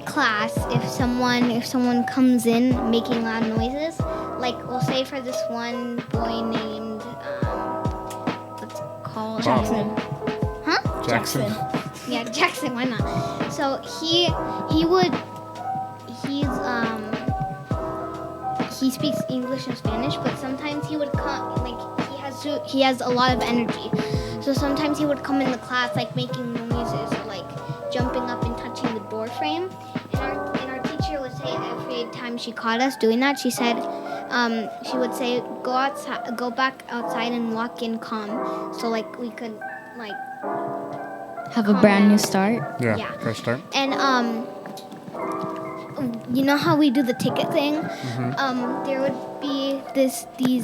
class, if someone comes in making loud noises, like we'll say for this one boy named let's call him Jackson. Jackson. Yeah, Jackson, why not? So he speaks English and Spanish, but sometimes he would come like he has a lot of energy. So sometimes he would come in the class like making noises or like jumping up and touching the door frame. And our teacher would say every time she caught us doing that, she would say go back outside and walk in calm. So like we could like Have a brand new start. Yeah. Yeah. Fresh start. And you know how we do the ticket thing? There would be these 2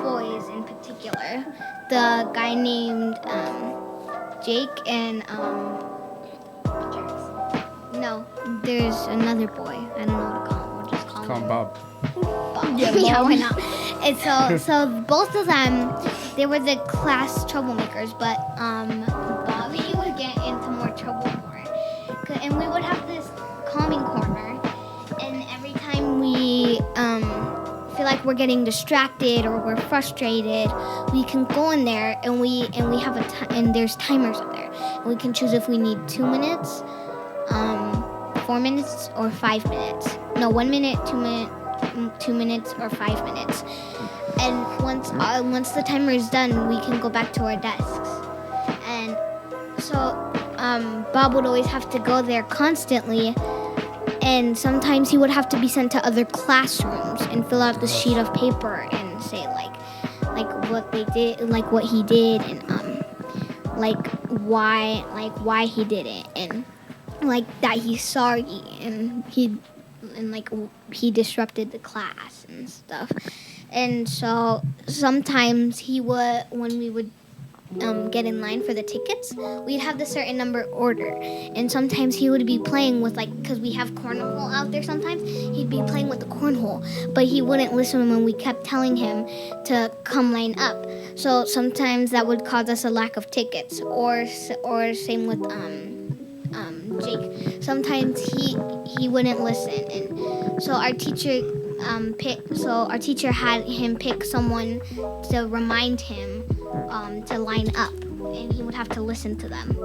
boys in particular. The guy named Jake and no, there's another boy. I don't know what to call him. We'll just call Call him him Bob. Bob. Yeah, why not? And so both of them, they were the class troublemakers, but Bobby would get into more trouble more. And we would have this calming corner, and every time we feel like we're getting distracted or we're frustrated, we can go in there and we have and there's timers in there. And we can choose if we need 2 minutes, 4 minutes, or 5 minutes. No, 1 minute, 2 minutes, or 5 minutes. And once the timer is done, we can go back to our desks. And so Bob would always have to go there constantly, and sometimes he would have to be sent to other classrooms and fill out the sheet of paper and say like what they did, like what he did, and why he did it, and like that he's sorry, and he disrupted the class and stuff. And so sometimes when we would get in line for the tickets, we'd have the certain number order, and sometimes he would be playing with because we have cornhole out there. Sometimes he'd be playing with the cornhole, but he wouldn't listen when we kept telling him to come line up. So sometimes that would cause us a lack of tickets, or same with Jake. Sometimes he wouldn't listen, and so our teacher had him pick someone to remind him to line up, and he would have to listen to them.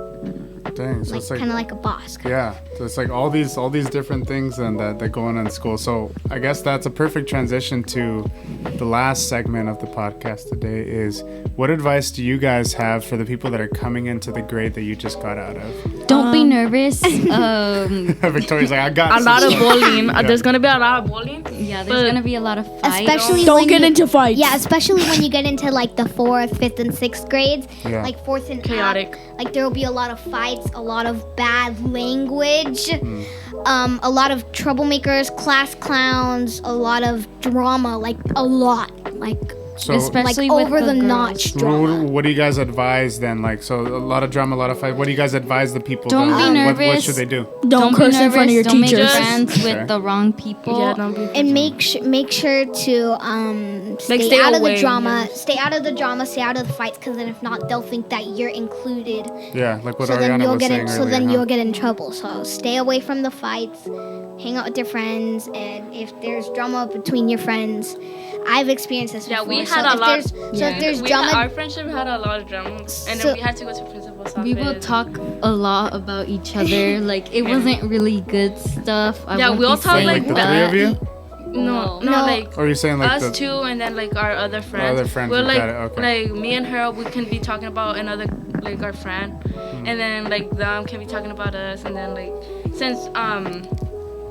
Dang, so it's like kind of like a boss. Yeah, so it's like all these different things and that go on in school. So I guess that's a perfect transition to the last segment of the podcast today. Is what advice do you guys have for the people that are coming into the grade that you just got out of? Don't be nervous. Victoria's like, I got a lot of bullying. Yeah. There's gonna be a lot of bullying. Yeah, there's gonna be a lot of fights. Especially Don't get into fights. Yeah, especially when you get into like the 4th, 5th, and 6th grades. Yeah. Like 4th and Chaotic. Like there will be a lot of fights, a lot of bad language, a lot of troublemakers, class clowns, a lot of drama, like a lot, So, especially like with over the girls. notch drama. what do you guys advise then? Like, so a lot of drama, a lot of fight. What do you guys advise the people? Don't then? be What nervous. should they do? Don't be curse in nervous. front of your Don't teachers. make friends Okay. with the wrong people. Yeah, don't be. And make sure to stay stay out of away, the drama. yeah. Stay out of the drama. Stay out of the fights, because then if not, they'll think that you're included. Yeah, like what So then Ariana you'll was get saying in. earlier. So then huh? you'll get in trouble. So stay away from the fights. Hang out with your friends, and if there's drama between your friends, I've experienced this Yeah, before. we had so a if lot. there's, So if there's drama, our friendship had a lot of drama, and So- then we had to go to principal's office. We will talk a lot about each other. Like, it wasn't really good stuff. Yeah, we'll talk Like, like the that. three of you? No, No. like Or are you saying like us the two, and then like our other friends. other friends We're who like, got it, okay. like me and her, we can be talking about another, like our friend, and then like them can be talking about us, and then like since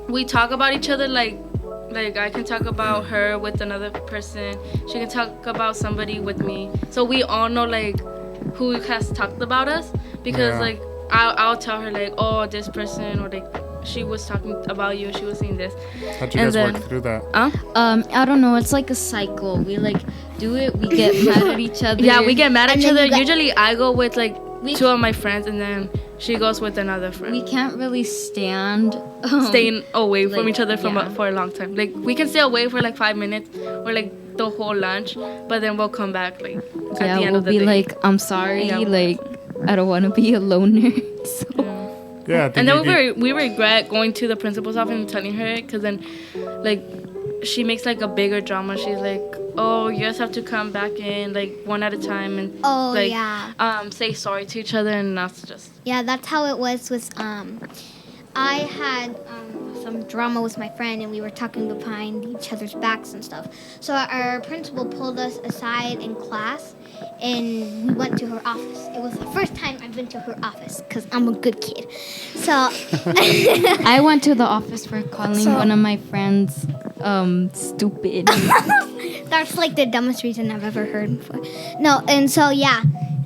we talk about each other, like I can talk about her with another person, she can talk about somebody with me, so we all know like who has talked about us, because Yeah. like I'll tell her like, oh, this person, or like she was talking about you, she was saying this. how'd you and guys then- work through that? I don't know. It's like a cycle. We like do it. We get mad at each other. Yeah, we get mad at And each then other. you got- Usually I go with like two of my friends, and then she goes with another friend. We can't really stand Staying away from like, each other yeah. for a long time. Like we can stay away for like 5 minutes or like the whole lunch, but then we'll come back like at Yeah, the end we'll of the be day. like, I'm sorry. Yeah. Like, I don't want to be a loner. So. Yeah, I think And then you we regret going to the principal's office and telling her, because then like she makes like a bigger drama. She's like, oh, you guys have to come back in like one at a time and Oh, like yeah. say sorry to each other, and that's just Yeah, that's how it was with I had some drama with my friend, and we were talking behind each other's backs and stuff. So our principal pulled us aside in class, and we went to her office. It was the first time I've been to her office, because I'm a good kid. So I went to the office for calling one of my friends stupid. that's like the dumbest reason I've ever heard before. No, and so yeah.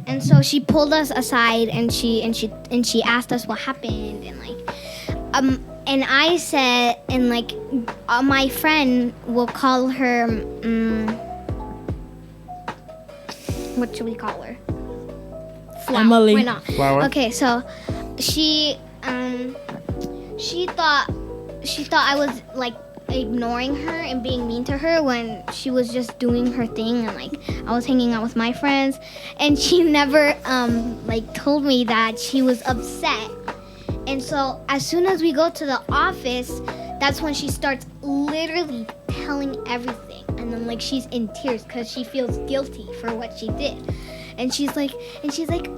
And so she pulled us aside, and she asked us what happened, and like and I said, and like my friend will call her what should we call her? Emily. Why not? Flower? Okay, so she thought I was like ignoring her and being mean to her when she was just doing her thing, and like I was hanging out with my friends, and she never like told me that she was upset. And so as soon as we go to the office, that's when she starts literally telling everything, and then like she's in tears because she feels guilty for what she did. And she's like,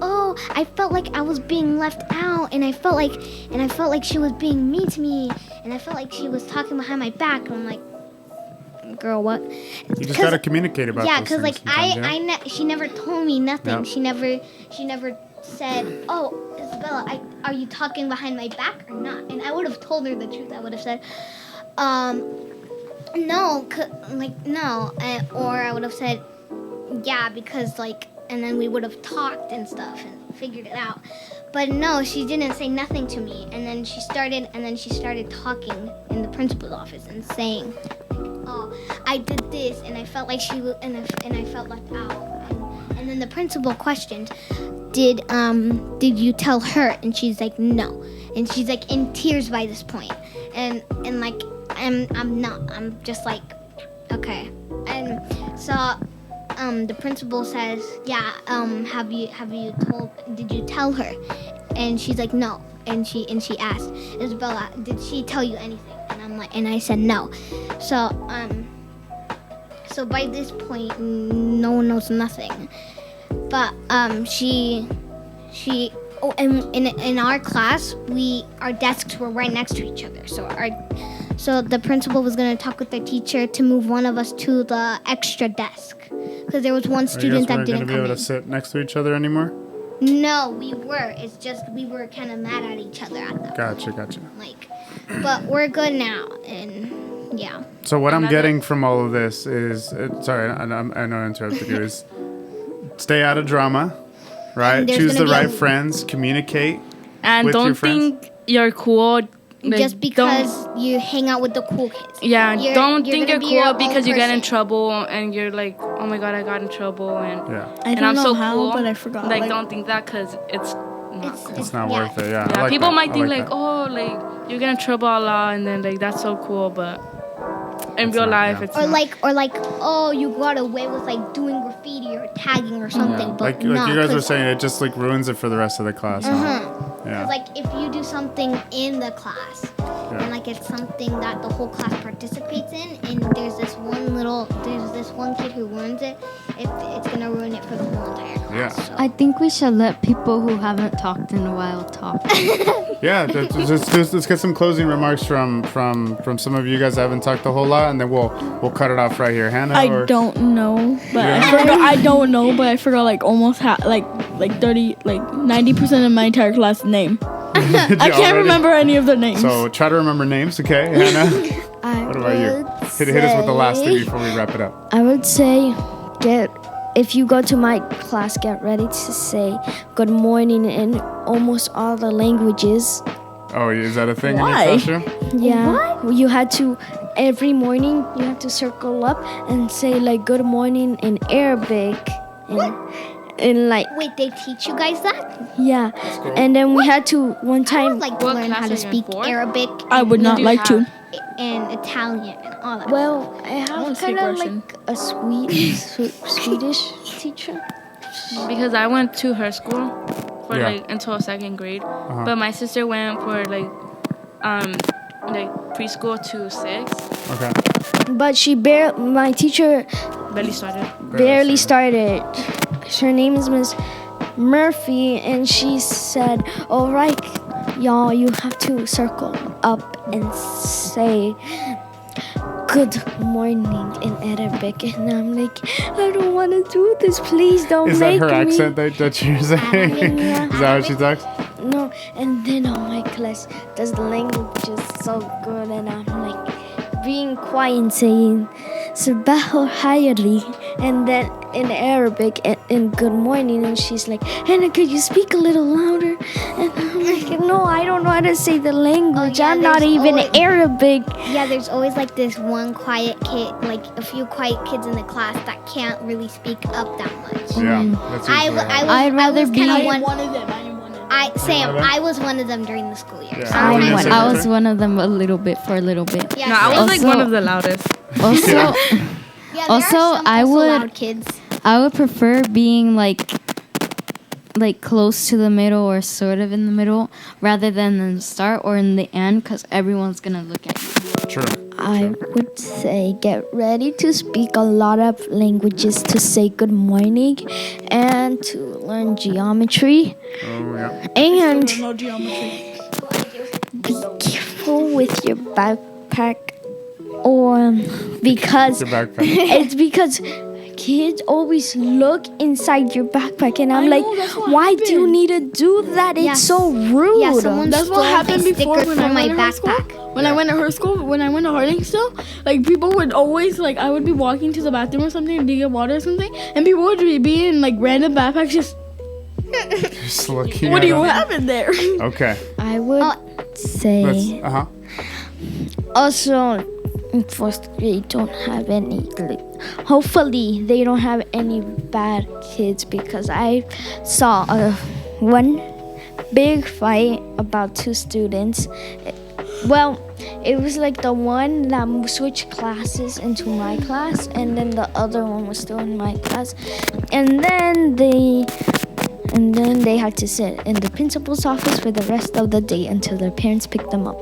oh, I felt like I was being left out, and I felt like she was being mean to me, and I felt like she was talking behind my back. And I'm like, girl, what? You just gotta communicate about. Yeah, because like she never told me nothing. Yep. She never said, oh, Isabella, are you talking behind my back or not? And I would have told her the truth. I would have said, no, or I would have said, yeah, because like, and then we would have talked and stuff and figured it out. But no, she didn't say nothing to me. And then she started talking in the principal's office and saying, oh, I did this, and I felt like she was, and I felt left out. And then the principal questioned, did you tell her? And she's like, no. And she's like in tears by this point. And like I'm not. I'm just like, okay. And so the principal says, yeah, did you tell her? And she's like, no. And she asked, Isabella, did she tell you anything? And I'm like, and I said no. So by this point, no one knows nothing. But in our class, our desks were right next to each other. So the principal was gonna talk with the teacher to move one of us to the extra desk because there was one student that didn't come in. You guys weren't gonna be able to sit next to each other anymore? No, we were. It's just we were kind of mad at each other at that Gotcha. Like, but we're good now, and yeah. So what I'm getting from all of this is, sorry, I know I interrupted you, is stay out of drama, right? Choose the right friends, communicate and with don't your friends. think you're cool. Like, just because you hang out with the cool kids. Yeah, don't think you're cool because you get in person. trouble and you're like, oh my god, I got in trouble and I don't I'm know so how, cool. but I forgot. Like, don't think that because it's not cool. It's not worth it. Yeah. Yeah, I like people that. might I think like like, that. oh, like you get in trouble a lot and then like that's so cool, but in real life it's or not. like oh, you got away with like doing graffiti or tagging or something, but like not, you guys were saying, it just like ruins it for the rest of the class. Huh? Because like if you do something in the class and like it's something that the whole class participates in, and there's this one kid who ruins it, it's gonna ruin it for the whole entire class. Yeah. So. I think we should let people who haven't talked in a while talk. Yeah, let's get some closing remarks from some of you guys that haven't talked a whole lot, and then we'll cut it off right here. Hannah? I don't know, but I don't know, but I forgot like almost like 90% of my entire class name. I can't remember any of their names. So try to remember names, okay, Hannah? What about you? Hit us with the last thing before we wrap it up. I would say if you go to my class, get ready to say good morning in almost all the languages. Oh, is that a thing Why? in your classroom? Yeah. What? You had to, every morning, you have to circle up and say like good morning in Arabic. And like, Wait, they teach you guys that? yeah. And then we had to one I would time. like to What learn how class to are you in, speak fourth? Arabic. I would not like to. And Italian and all that. Well, I have wanna speak kind of Russian. like a Swedish teacher. Because I went to her school for Yeah. like until second grade, but my sister went for like preschool to 6. Okay. But my teacher Barely started. barely started. Her name is Miss Murphy, and she said, all right, y'all, you have to circle up and say good morning in Arabic. And I'm like, I don't want to do this. Please don't Is that make her me. accent that you're saying? Yeah. Is that how she talks? No, and then my class does the language is so good, and I'm like being quiet and saying Sabah Hayali, and then in Arabic and good morning, and she's like, Hannah, could you speak a little louder? And I'm like, no, I don't know how to say the language. yeah, I'm not there's even always- Arabic. Yeah, there's always like this one quiet kid, like a few quiet kids in the class that can't really speak up that much. Yeah. That's usually how- I'd rather be- kinda I am one. one of them. I am one of them. Sam, them? I was one of them during the school year. Yeah. Sometimes What were you gonna say, I was Victor? one of them a little bit. Yeah, No, I was like Also- one of the loudest. Also, yeah, there also, are some I also would- loud kids. I would prefer being like close to the middle or sort of in the middle rather than in the start or in the end, because everyone's gonna look at you. True. I would say get ready to speak a lot of languages to say good morning and to learn geometry. Oh, yeah. And No geometry. be careful with your backpack, or because Your backpack. it's because kids always look inside your backpack, and I'm I like, know, that's what why do you happened. need to do that? It's Yes. so rude. Yeah, someone That's stole what happened my before sticker when I from my went to her school. backpack. When I went to her school, when I went to Harding still, like people would always like I would be walking to the bathroom or something to get water or something, and people would be in like random backpacks just. Just looking What at do you them. have in there? Okay. I would Let's, say uh-huh. also in first grade don't have any. Hopefully they don't have any bad kids, because I saw one big fight about two students. Well, it was like the one that switched classes into my class, and then the other one was still in my class, and then they had to sit in the principal's office for the rest of the day until their parents picked them up.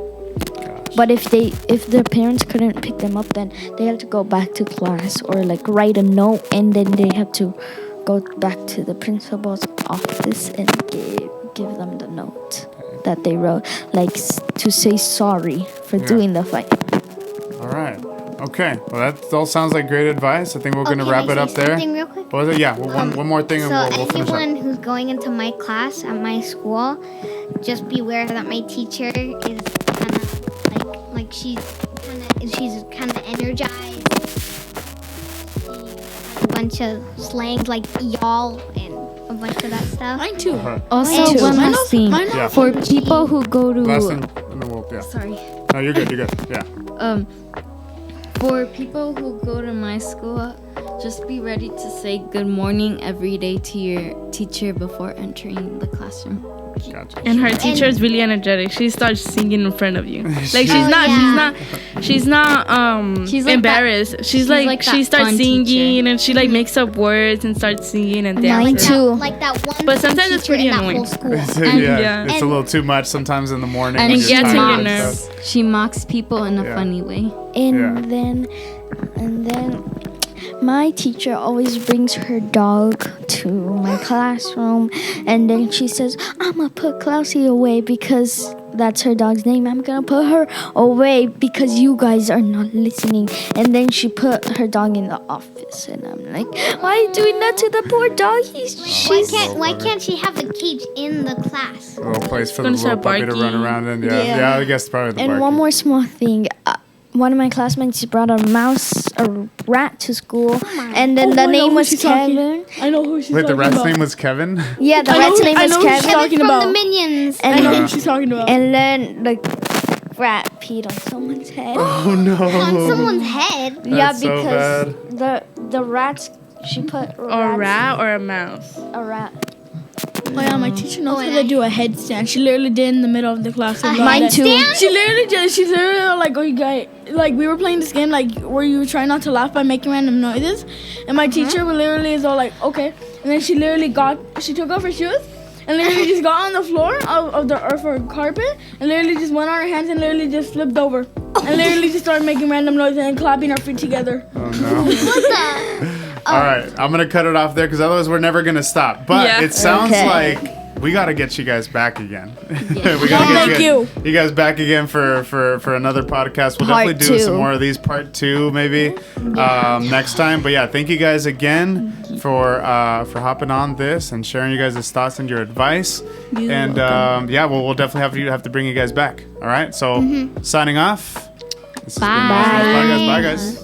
But if their parents couldn't pick them up, then they had to go back to class or like write a note, and then they had to go back to the principal's office and give them the note that they wrote, like to say sorry for doing the fight. All right. Okay. Well, that all sounds like great advice. I think we're going to Can wrap I it up say there. something real quick? What was it? Yeah. Well, one more thing, and So we'll finish up. anyone who's going into my class at my school, just beware that my teacher is kind of like she's kind of energized. She has a bunch of slang like y'all and a bunch of that stuff. Mine too. Also, Mine too. one Mine last also- thing. mine Yeah. For people who go to Last thing, and then we'll, yeah. sorry. No, you're good. You're good. Yeah. For people who go to my school, just be ready to say good morning every day to your teacher before entering the classroom. Gotcha. And her teacher is really energetic. She starts singing in front of you. Like she's Oh, not She's like embarrassed. She's like that she starts fun singing teacher. and she like makes up words and starts singing and Mine dancing. too. Like that one. But sometimes it's teacher pretty in that annoying. whole school. yeah, it's a and- little too much sometimes in the morning. And when it you're gets on tired your and nerves. stuff. She mocks people in a Yeah. funny way. And Yeah. then my teacher always brings her dog to my classroom, and then she says, I'm gonna put Klausie away because that's her dog's name. I'm gonna put her away because you guys are not listening. And then she put her dog in the office, and I'm like, why are you doing that to the poor dog? Why can't she have the cage in the class? A little place for the Gonna little start puppy to run barking. around in. Yeah, I guess probably the And barking. one more small thing. One of my classmates brought a rat to school, and then the name was Kevin. I know who she's Wait, the talking rat's about. name was Kevin? Yeah, the I know rat's who- name I was know who she's Kevin. talking From about. the Minions. I know Yeah. who she's talking about. And then the rat peed on someone's head. Oh no. On someone's head. Yeah, That's so because the rats, she put Or a rat or a mouse. a rat. Oh yeah, my teacher knows how to do a headstand. She literally did in the middle of the classroom. Mine too. She literally did. She's literally like, oh, you guys, like we were playing this game, like where you try not to laugh by making random noises, and my teacher literally is all like, okay, and then she literally she took off her shoes. And literally just got on the floor of the earth or carpet, and literally just went on her hands and literally just flipped over, and literally just started making random noises and clapping her feet together. Oh no. All right, I'm gonna cut it off there because otherwise we're never gonna stop. But Yeah. it sounds Okay. like we gotta get you guys back again. we gotta Thank get you. you guys back again for another podcast. We'll Part definitely do some two. more of these, part 2 maybe next time. But yeah, thank you guys again for hopping on this and sharing you guys' thoughts and your advice. And yeah, we'll definitely have to bring you guys back. All right, so signing off. This has been Bye. Podcast. Bye guys.